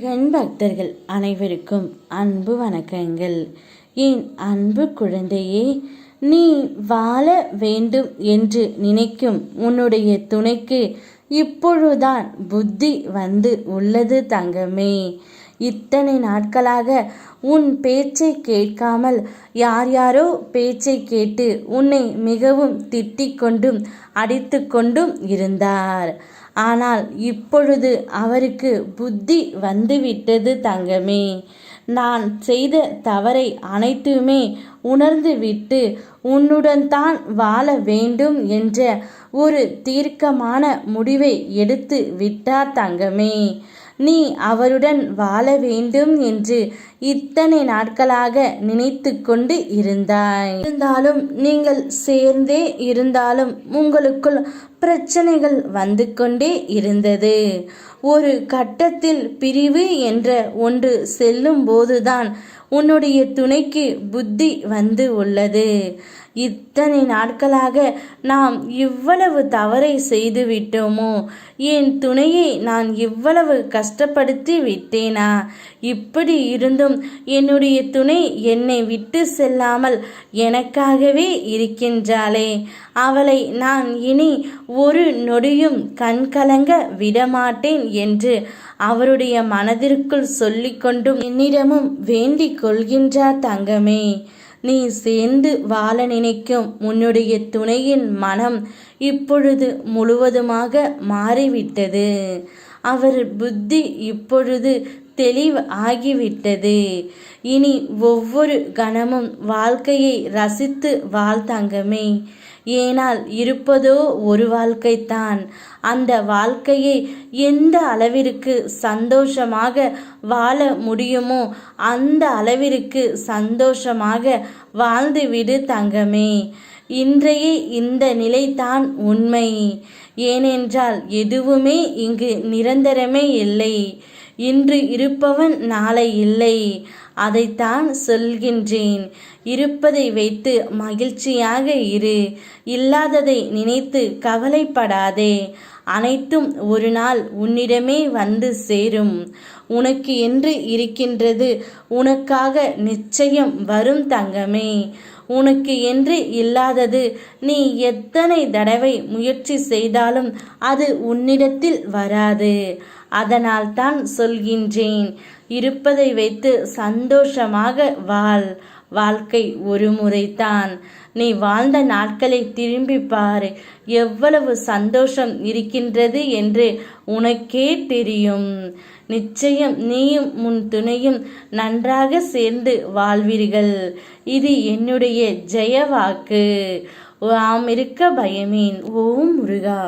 முருகன் பக்தர்கள் அனைவருக்கும் அன்பு வணக்கங்கள். என் அன்பு குழந்தையே, நீ வாழ வேண்டும் என்று நினைக்கும் உன்னுடைய துணைக்கு இப்பொழுதுதான் புத்தி வந்து உள்ளது தங்கமே. இத்தனை நாட்களாக உன் பேச்சை கேட்காமல் யாரோ பேச்சை கேட்டு உன்னை மிகவும் திட்டிக் கொண்டும் அடித்து கொண்டும் இருந்தார். ஆனால் இப்பொழுது அவருக்கு புத்தி வந்துவிட்டது தங்கமே. நான் செய்த தவறை அனைத்துமே உணர்ந்துவிட்டு உன்னுடன் தான் வாழ வேண்டும் என்ற ஒரு தீர்க்கமான முடிவை எடுத்து விட்டார் தங்கமே. நீ அவருடன் வாழ வேண்டும் என்று இத்தனை நாட்களாக நினைத்து கொண்டு இருந்தாலும் நீங்கள் சேர்ந்தே இருந்தாலும் உங்களுக்குள் பிரச்சனைகள் வந்து கொண்டே இருந்தது. ஒரு கட்டத்தில் பிரிவு என்ற ஒன்று செல்லும் போதுதான் உன்னுடைய துணைக்கு புத்தி வந்து உள்ளது. இத்தனை நாட்களாக நாம் இவ்வளவு தவறை செய்து விட்டோமோ, என் துணையை நான் இவ்வளவு கஷ்டப்படுத்தி விட்டேனா? இப்படி இருந்தும் என்னுடைய துணை என்னை விட்டு செல்லாமல் எனக்காகவே இருக்கின்றாளே, அவளை நான் இனி ஒரு நொடியும் கண்கலங்க விடமாட்டேன் என்று அவருடைய மனதிற்குள் சொல்லிக்கொண்டும் என்னிடமும் வேண்டிக் கொள்கின்றார் தங்கமே. நீ சேர்ந்து வாழ நினைக்கும் உன்னுடைய துணையின் மனம் இப்பொழுது முழுவதுமாக மாறிவிட்டது. அவர் புத்தி இப்பொழுது தெளிவு ஆகிவிட்டது. இனி ஒவ்வொரு கணமும் வாழ்க்கையை ரசித்து வாழ் தங்கமே. ஏனால் இருப்பதோ ஒரு வாழ்க்கைத்தான். அந்த வாழ்க்கையை எந்த அளவிற்கு சந்தோஷமாக வாழ முடியுமோ அந்த அளவிற்கு சந்தோஷமாக வாழ்ந்துவிடு தங்கமே. இன்றைய இந்த நிலைதான் உண்மை. ஏனென்றால் எதுவுமே இங்கு நிரந்தரமே இல்லை. இன்று இருப்பவன் நாளை இல்லை. அதைத்தான் சொல்கின்றேன். இருப்பதை வைத்து மகிழ்ச்சியாக இரு. இல்லாததை நினைத்து கவலைப்படாதே. அனைத்தும் ஒரு நாள் உன்னிடமே வந்து சேரும். உனக்கு என்று இருக்கின்றது உனக்காக நிச்சயம் வரும் தங்கமே. உனக்கு என்று இல்லாதது நீ எத்தனை தடவை முயற்சி செய்தாலும் அது உன்னிடத்தில் வராது. அதனால் தான் சொல்கின்றேன், இருப்பதை வைத்து சந்தோஷமாக வாழ். வாழ்க்கை ஒரு முறைதான். நீ வாழ்ந்த நாட்களை திரும்பி பாரு. எவ்வளவு சந்தோஷம் இருக்கின்றது என்று உனக்கே தெரியும். நிச்சயம் நீயும் உன் துணையும் நன்றாக சேர்ந்து வாழ்வீர்கள். இது என்னுடைய ஜெய வாக்கு. ஆம் இருக்க பயமேன். ஓம் முருகா.